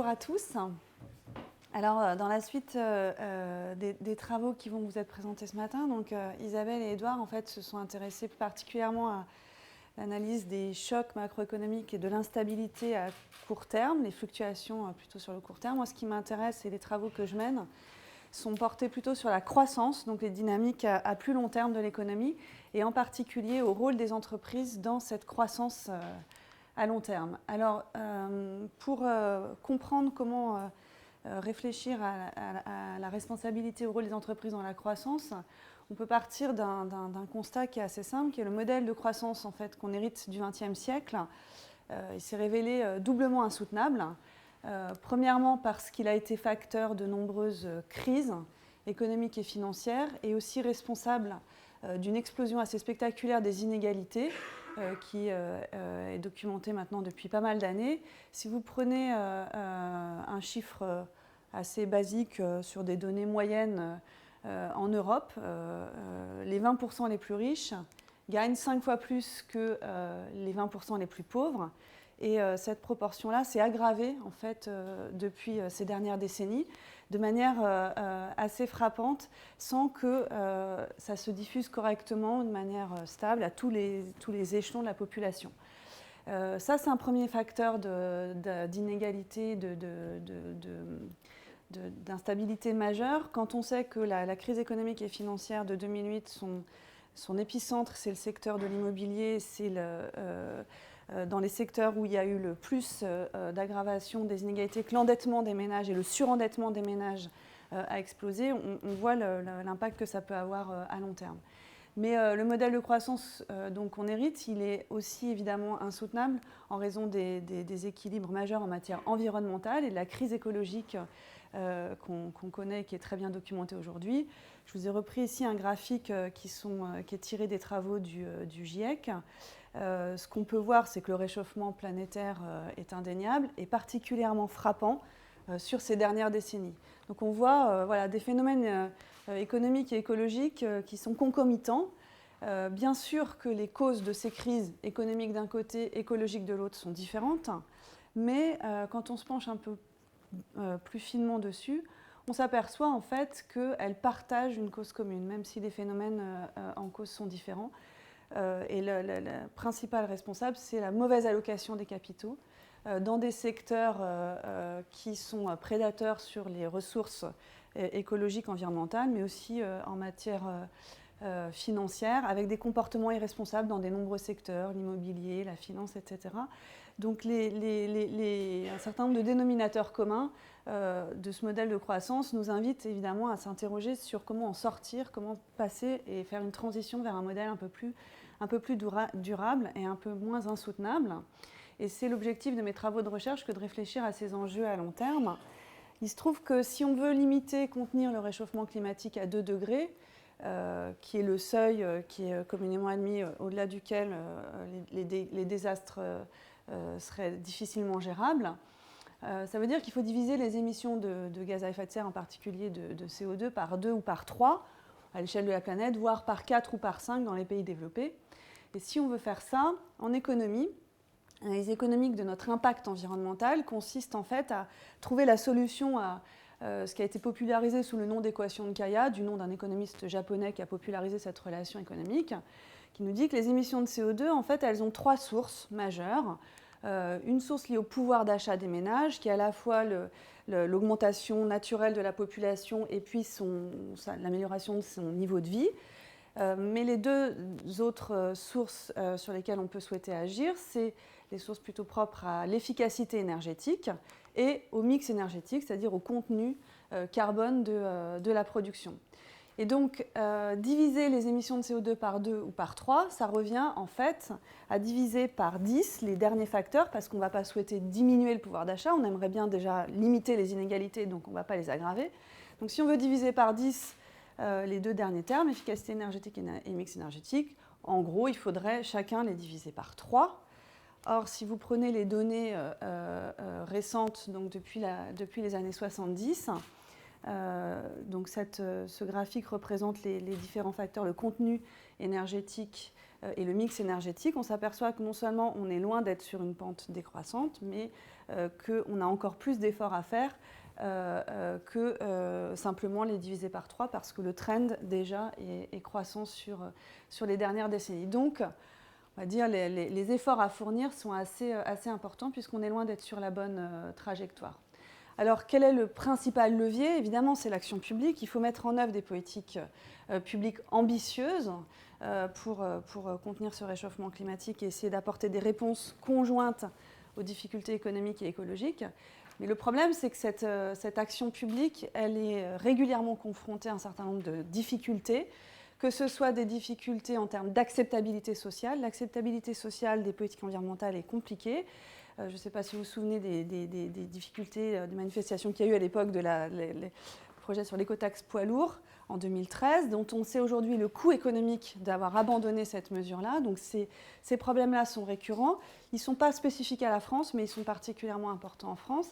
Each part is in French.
à tous. Alors, dans la suite des travaux qui vont vous être présentés ce matin, donc, Isabelle et Édouard en fait, se sont intéressés plus particulièrement à l'analyse des chocs macroéconomiques et de l'instabilité à court terme, les fluctuations plutôt sur le court terme. Moi, ce qui m'intéresse et les travaux que je mène sont portés plutôt sur la croissance, donc les dynamiques à plus long terme de l'économie, et en particulier au rôle des entreprises dans cette croissance à long terme. Alors, pour comprendre comment réfléchir à la responsabilité au rôle des entreprises dans la croissance, on peut partir d'un constat qui est assez simple, qui est le modèle de croissance en fait, qu'on hérite du XXe siècle. Il s'est révélé doublement insoutenable. Premièrement parce qu'il a été facteur de nombreuses crises économiques et financières et aussi responsable d'une explosion assez spectaculaire des inégalités qui est documentée maintenant depuis pas mal d'années. Si vous prenez un chiffre assez basique sur des données moyennes en Europe, les 20% les plus riches gagnent 5 fois plus que les 20% les plus pauvres. Et cette proportion-là s'est aggravée en fait, depuis ces dernières décennies de manière assez frappante sans que ça se diffuse correctement de manière stable à tous les échelons de la population. Ça, c'est un premier facteur d'inégalité, d'instabilité majeure. Quand on sait que la crise économique et financière de 2008, son épicentre, c'est le secteur de l'immobilier, c'est dans les secteurs où il y a eu le plus d'aggravation des inégalités, que l'endettement des ménages et le surendettement des ménages a explosé, on voit l'impact que ça peut avoir à long terme. Mais le modèle de croissance qu'on hérite, il est aussi évidemment insoutenable en raison des déséquilibres majeurs en matière environnementale et de la crise écologique qu'on connaît et qui est très bien documentée aujourd'hui. Je vous ai repris ici un graphique qui est tiré des travaux du GIEC. Ce qu'on peut voir, c'est que le réchauffement planétaire est indéniable et particulièrement frappant sur ces dernières décennies. Donc on voit voilà, des phénomènes économiques et écologiques qui sont concomitants. Bien sûr que les causes de ces crises économiques d'un côté, écologiques de l'autre sont différentes, mais quand on se penche un peu plus finement dessus, on s'aperçoit en fait qu'elles partagent une cause commune, même si les phénomènes en cause sont différents. Et la principale responsable, c'est la mauvaise allocation des capitaux dans des secteurs qui sont prédateurs sur les ressources écologiques, environnementales, mais aussi en matière financière, avec des comportements irresponsables dans de nombreux secteurs, l'immobilier, la finance, etc. Donc un certain nombre de dénominateurs communs de ce modèle de croissance nous invitent évidemment à s'interroger sur comment en sortir, comment passer et faire une transition vers un modèle un peu plus durable et un peu moins insoutenable. Et c'est l'objectif de mes travaux de recherche que de réfléchir à ces enjeux à long terme. Il se trouve que si on veut limiter et contenir le réchauffement climatique à 2 degrés, qui est le seuil qui est communément admis au-delà duquel les désastres seraient difficilement gérables, ça veut dire qu'il faut diviser les émissions de gaz à effet de serre, en particulier de CO2, par 2 ou par 3 à l'échelle de la planète, voire par 4 ou par 5 dans les pays développés. Et si on veut faire ça, en économie, l'analyse économique de notre impact environnemental consiste en fait à trouver la solution à ce qui a été popularisé sous le nom d'équation de Kaya, du nom d'un économiste japonais qui a popularisé cette relation économique, qui nous dit que les émissions de CO2, en fait, elles ont 3 sources majeures. Une source liée au pouvoir d'achat des ménages, qui est à la fois l'augmentation naturelle de la population et puis l'amélioration de son niveau de vie. Mais les 2 autres sources sur lesquelles on peut souhaiter agir, c'est les sources plutôt propres à l'efficacité énergétique et au mix énergétique, c'est-à-dire au contenu carbone de la production. Et donc, diviser les émissions de CO2 par 2 ou par 3, ça revient en fait à diviser par 10 les derniers facteurs, parce qu'on ne va pas souhaiter diminuer le pouvoir d'achat, on aimerait bien déjà limiter les inégalités, donc on ne va pas les aggraver. Donc si on veut diviser par 10 les 2 derniers termes, efficacité énergétique et mix énergétique, en gros, il faudrait chacun les diviser par 3. Or, si vous prenez les données récentes, donc depuis les années 70, donc ce graphique représente les différents facteurs, le contenu énergétique et le mix énergétique, on s'aperçoit que non seulement on est loin d'être sur une pente décroissante, mais qu'on a encore plus d'efforts à faire que simplement les diviser par 3, parce que le trend déjà est croissant sur les dernières décennies. Donc, on va dire les efforts à fournir sont assez importants, puisqu'on est loin d'être sur la bonne trajectoire. Alors, quel est le principal levier? Évidemment, c'est l'action publique. Il faut mettre en œuvre des politiques publiques ambitieuses pour contenir ce réchauffement climatique et essayer d'apporter des réponses conjointes aux difficultés économiques et écologiques. Mais le problème, c'est que cette action publique, elle est régulièrement confrontée à un certain nombre de difficultés, que ce soit des difficultés en termes d'acceptabilité sociale. L'acceptabilité sociale des politiques environnementales est compliquée. Je ne sais pas si vous vous souvenez des difficultés de manifestation qu'il y a eu à l'époque de les projets sur l'écotaxe poids lourds en 2013, dont on sait aujourd'hui le coût économique d'avoir abandonné cette mesure-là. Donc ces problèmes-là sont récurrents. Ils ne sont pas spécifiques à la France, mais ils sont particulièrement importants en France.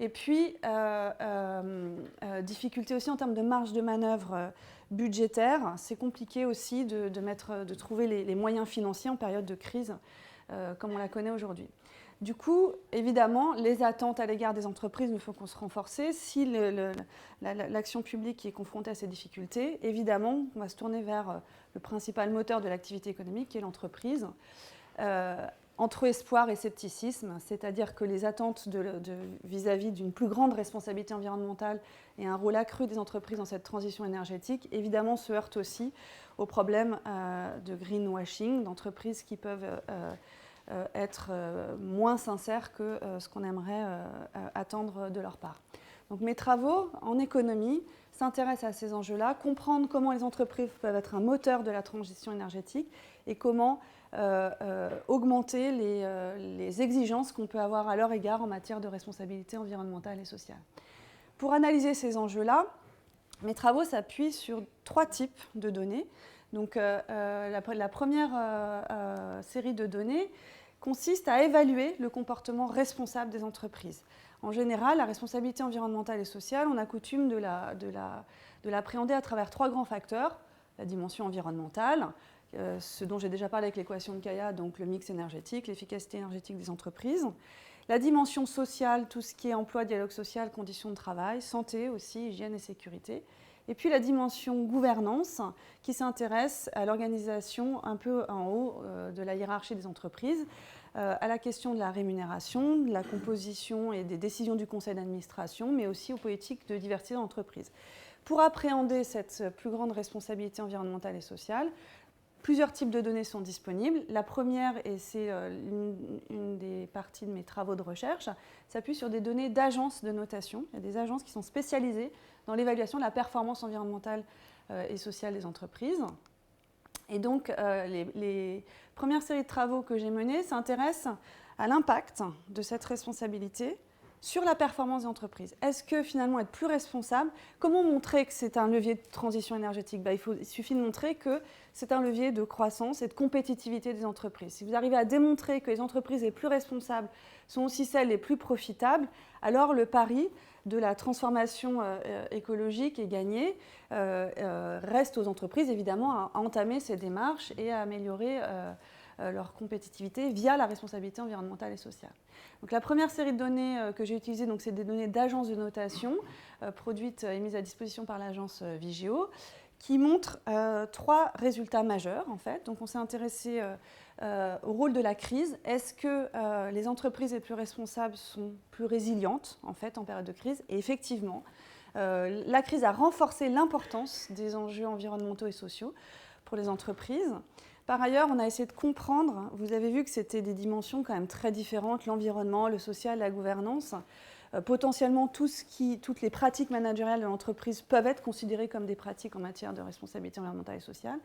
Et puis, difficulté aussi en termes de marge de manœuvre budgétaire. C'est compliqué aussi de trouver les moyens financiers en période de crise, comme on la connaît aujourd'hui. Du coup, évidemment, les attentes à l'égard des entreprises ne font qu'on se renforcer. Si l'action publique est confrontée à ces difficultés, évidemment, on va se tourner vers le principal moteur de l'activité économique, qui est l'entreprise. Entre espoir et scepticisme, c'est-à-dire que les attentes vis-à-vis d'une plus grande responsabilité environnementale et un rôle accru des entreprises dans cette transition énergétique, évidemment, se heurtent aussi au problème de greenwashing, d'entreprises qui peuvent être moins sincères que ce qu'on aimerait attendre de leur part. Donc mes travaux en économie s'intéressent à ces enjeux-là, comprendre comment les entreprises peuvent être un moteur de la transition énergétique et comment augmenter les exigences qu'on peut avoir à leur égard en matière de responsabilité environnementale et sociale. Pour analyser ces enjeux-là, mes travaux s'appuient sur 3 types de données. Donc la première série de données consiste à évaluer le comportement responsable des entreprises. En général, la responsabilité environnementale et sociale, on a coutume de l'appréhender à travers 3 grands facteurs. La dimension environnementale, ce dont j'ai déjà parlé avec l'équation de Kaya, donc le mix énergétique, l'efficacité énergétique des entreprises. La dimension sociale, tout ce qui est emploi, dialogue social, conditions de travail, santé aussi, hygiène et sécurité. Et puis la dimension gouvernance, qui s'intéresse à l'organisation un peu en haut de la hiérarchie des entreprises, à la question de la rémunération, de la composition et des décisions du conseil d'administration, mais aussi aux politiques de diversité dans l'entreprise. Pour appréhender cette plus grande responsabilité environnementale et sociale, plusieurs types de données sont disponibles. La première, et c'est une des parties de mes travaux de recherche, s'appuie sur des données d'agences de notation. Il y a des agences qui sont spécialisées dans l'évaluation de la performance environnementale et sociale des entreprises. Et donc, les premières séries de travaux que j'ai menées s'intéressent à l'impact de cette responsabilité sur la performance des entreprises. Est-ce que finalement être plus responsable, comment montrer que c'est un levier de transition énergétique? Il suffit de montrer que c'est un levier de croissance et de compétitivité des entreprises. Si vous arrivez à démontrer que les entreprises les plus responsables sont aussi celles les plus profitables, alors le pari de la transformation écologique est gagné. Reste aux entreprises évidemment à entamer ces démarches et à améliorer leur compétitivité via la responsabilité environnementale et sociale. Donc, la première série de données que j'ai utilisées, c'est des données d'agences de notation produites et mises à disposition par l'agence Vigeo, qui montrent 3 résultats majeurs en fait. Donc on s'est intéressé au rôle de la crise. Est-ce que les entreprises les plus responsables sont plus résilientes en fait en période de crise? Et effectivement, la crise a renforcé l'importance des enjeux environnementaux et sociaux pour les entreprises. Par ailleurs, on a essayé de comprendre, vous avez vu que c'était des dimensions quand même très différentes, l'environnement, le social, la gouvernance. Potentiellement, toutes les pratiques managériales de l'entreprise peuvent être considérées comme des pratiques en matière de responsabilité environnementale et sociale.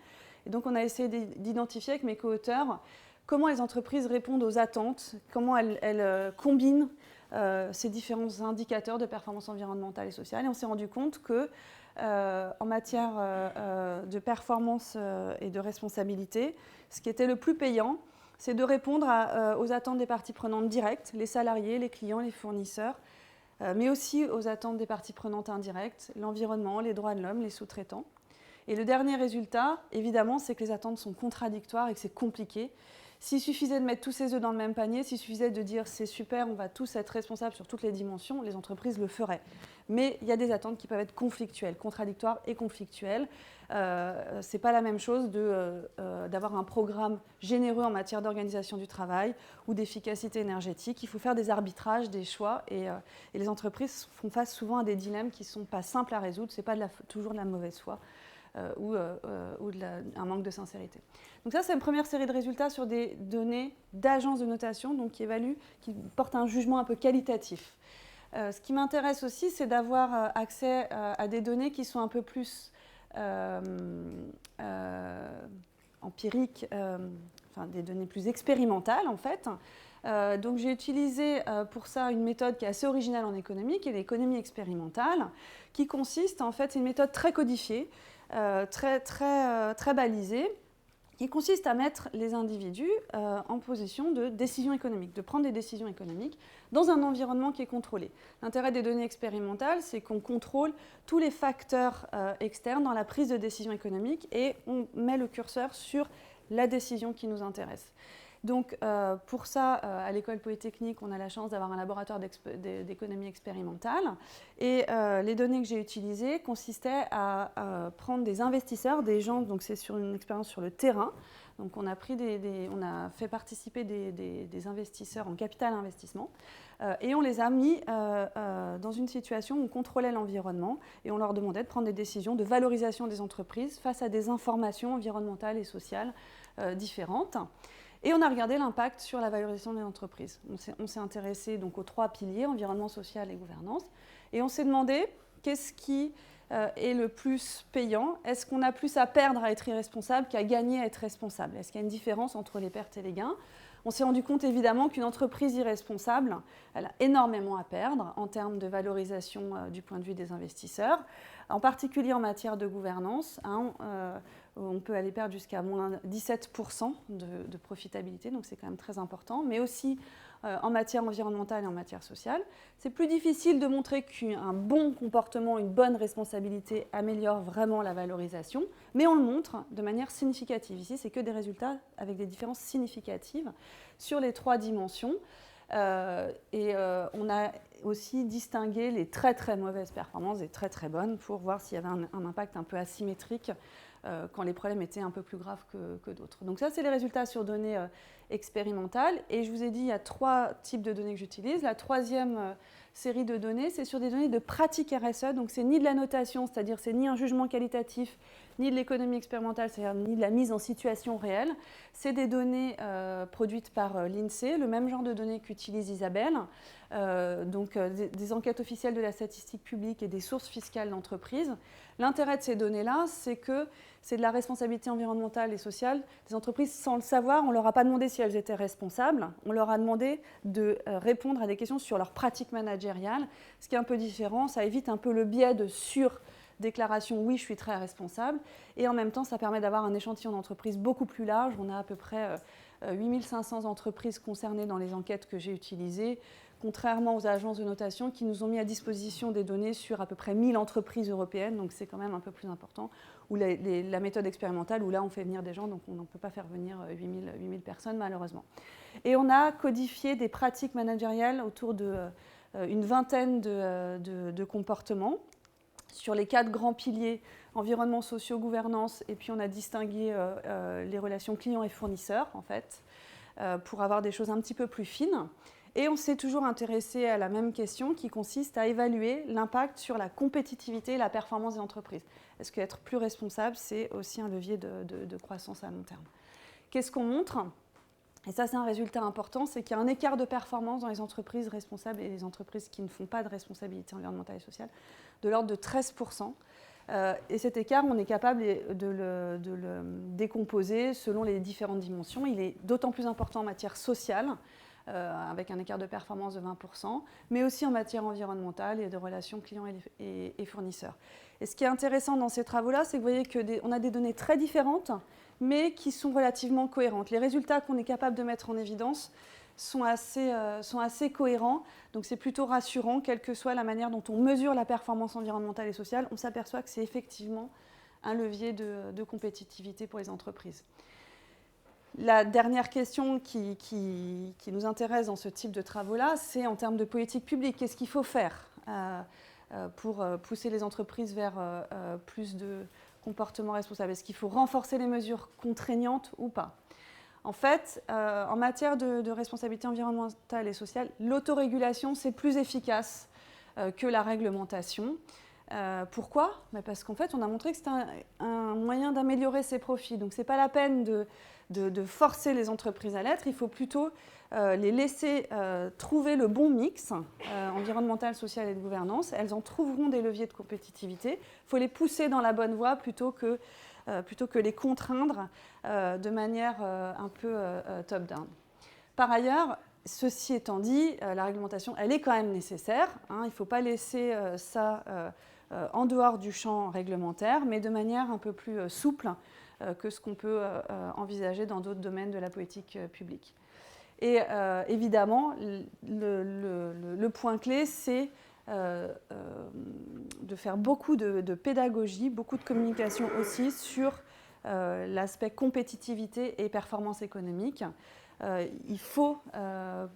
Et donc, on a essayé d'identifier avec mes co-auteurs comment les entreprises répondent aux attentes, comment elles combinent ces différents indicateurs de performance environnementale et sociale. Et on s'est rendu compte que en matière de performance et de responsabilité, ce qui était le plus payant, c'est de répondre aux attentes des parties prenantes directes, les salariés, les clients, les fournisseurs, mais aussi aux attentes des parties prenantes indirectes, l'environnement, les droits de l'homme, les sous-traitants. Et le dernier résultat, évidemment, c'est que les attentes sont contradictoires et que c'est compliqué. S'il suffisait de mettre tous ses œufs dans le même panier, s'il suffisait de dire c'est super, on va tous être responsables sur toutes les dimensions, les entreprises le feraient. Mais il y a des attentes qui peuvent être conflictuelles, contradictoires et conflictuelles. Ce n'est pas la même chose d'avoir un programme généreux en matière d'organisation du travail ou d'efficacité énergétique. Il faut faire des arbitrages, des choix, et les entreprises font face souvent à des dilemmes qui ne sont pas simples à résoudre. Ce n'est pas toujours de la mauvaise foi. Ou un manque de sincérité. Donc ça, c'est une première série de résultats sur des données d'agences de notation, donc qui portent un jugement un peu qualitatif. Ce qui m'intéresse aussi, c'est d'avoir accès à des données qui sont un peu plus empiriques, enfin des données plus expérimentales en fait. Donc j'ai utilisé pour ça une méthode qui est assez originale en économie, qui est l'économie expérimentale, qui consiste en fait, c'est une méthode très codifiée, très balisée, qui consiste à mettre les individus en position de décision économique, de prendre des décisions économiques dans un environnement qui est contrôlé. L'intérêt des données expérimentales, c'est qu'on contrôle tous les facteurs externes dans la prise de décision économique et on met le curseur sur la décision qui nous intéresse. Donc pour ça, à l'École Polytechnique, on a la chance d'avoir un laboratoire d'économie expérimentale. Et les données que j'ai utilisées consistaient à prendre des investisseurs, des gens, donc c'est sur une expérience sur le terrain. Donc on a fait participer des investisseurs en capital investissement et on les a mis dans une situation où on contrôlait l'environnement et on leur demandait de prendre des décisions de valorisation des entreprises face à des informations environnementales et sociales différentes. Et on a regardé l'impact sur la valorisation des entreprises. On s'est intéressé donc aux 3 piliers, environnement, social et gouvernance. Et on s'est demandé qu'est-ce qui est le plus payant. Est-ce qu'on a plus à perdre à être irresponsable qu'à gagner à être responsable? Est-ce qu'il y a une différence entre les pertes et les gains? On s'est rendu compte évidemment qu'une entreprise irresponsable, elle a énormément à perdre en termes de valorisation du point de vue des investisseurs, en particulier en matière de gouvernance. On peut aller perdre jusqu'à moins 17% de profitabilité, donc c'est quand même très important, mais aussi en matière environnementale et en matière sociale. C'est plus difficile de montrer qu'un bon comportement, une bonne responsabilité améliore vraiment la valorisation, mais on le montre de manière significative. Ici, c'est que des résultats avec des différences significatives sur les 3 dimensions. On a aussi distingué les très très mauvaises performances des très très bonnes pour voir s'il y avait un impact un peu asymétrique quand les problèmes étaient un peu plus graves que d'autres. Donc ça, c'est les résultats sur données expérimentales. Et je vous ai dit, il y a 3 types de données que j'utilise. La 3e série de données, c'est sur des données de pratique RSE. Donc c'est ni de la notation, c'est-à-dire c'est ni un jugement qualitatif, ni de l'économie expérimentale, c'est-à-dire ni de la mise en situation réelle. C'est des données produites par l'INSEE, le même genre de données qu'utilise Isabelle. Des enquêtes officielles de la statistique publique et des sources fiscales d'entreprises. L'intérêt de ces données-là, c'est que c'est de la responsabilité environnementale et sociale des entreprises sans le savoir. On ne leur a pas demandé si elles étaient responsables. On leur a demandé de répondre à des questions sur leur pratique managériale, ce qui est un peu différent. Ça évite un peu le biais de déclaration, oui, je suis très responsable. Et en même temps, ça permet d'avoir un échantillon d'entreprises beaucoup plus large. On a à peu près 8500 entreprises concernées dans les enquêtes que j'ai utilisées, contrairement aux agences de notation qui nous ont mis à disposition des données sur à peu près 1000 entreprises européennes. Donc c'est quand même un peu plus important. Ou la méthode expérimentale, où là, on fait venir des gens, donc on ne peut pas faire venir 8000 personnes, malheureusement. Et on a codifié des pratiques managériales autour d'une vingtaine de comportements sur les 4 grands piliers, environnement, socio, gouvernance, et puis on a distingué les relations clients et fournisseurs, en fait, pour avoir des choses un petit peu plus fines. Et on s'est toujours intéressé à la même question qui consiste à évaluer l'impact sur la compétitivité et la performance des entreprises. Est-ce qu'être plus responsable, c'est aussi un levier de croissance à long terme? Qu'est-ce qu'on montre? Et ça, c'est un résultat important, c'est qu'il y a un écart de performance dans les entreprises responsables et les entreprises qui ne font pas de responsabilité environnementale et sociale de l'ordre de 13%. Et cet écart, on est capable de le décomposer selon les différentes dimensions. Il est d'autant plus important en matière sociale, avec un écart de performance de 20%, mais aussi en matière environnementale et de relations clients et fournisseurs. Et ce qui est intéressant dans ces travaux-là, c'est que vous voyez qu'on a des données très différentes, mais qui sont relativement cohérentes. Les résultats qu'on est capable de mettre en évidence sont assez cohérents, donc c'est plutôt rassurant, quelle que soit la manière dont on mesure la performance environnementale et sociale, on s'aperçoit que c'est effectivement un levier de compétitivité pour les entreprises. La dernière question qui nous intéresse dans ce type de travaux-là, c'est en termes de politique publique. Qu'est-ce qu'il faut faire pour pousser les entreprises vers plus de comportements responsables? Est-ce qu'il faut renforcer les mesures contraignantes ou pas? En fait, en matière de responsabilité environnementale et sociale, l'autorégulation, c'est plus efficace que la réglementation. Pourquoi? Parce qu'en fait, on a montré que c'était un moyen d'améliorer ses profits. Donc, ce n'est pas la peine de forcer les entreprises à l'être. Il faut plutôt les laisser trouver le bon mix environnemental, social et de gouvernance. Elles en trouveront des leviers de compétitivité. Il faut les pousser dans la bonne voie plutôt que les contraindre de manière un peu top-down. Par ailleurs, ceci étant dit, la réglementation, elle est quand même nécessaire. Il ne faut pas laisser ça en dehors du champ réglementaire, mais de manière un peu plus souple que ce qu'on peut envisager dans d'autres domaines de la politique publique. Et évidemment, le point clé, c'est de faire beaucoup de pédagogie, beaucoup de communication aussi sur l'aspect compétitivité et performance économique. Il faut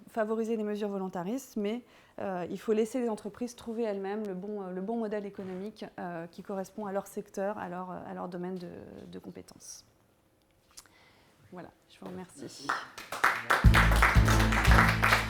favoriser les mesures volontaristes, mais il faut laisser les entreprises trouver elles-mêmes le bon modèle économique qui correspond à leur secteur, à leur domaine de compétences. Voilà, je vous remercie. Merci.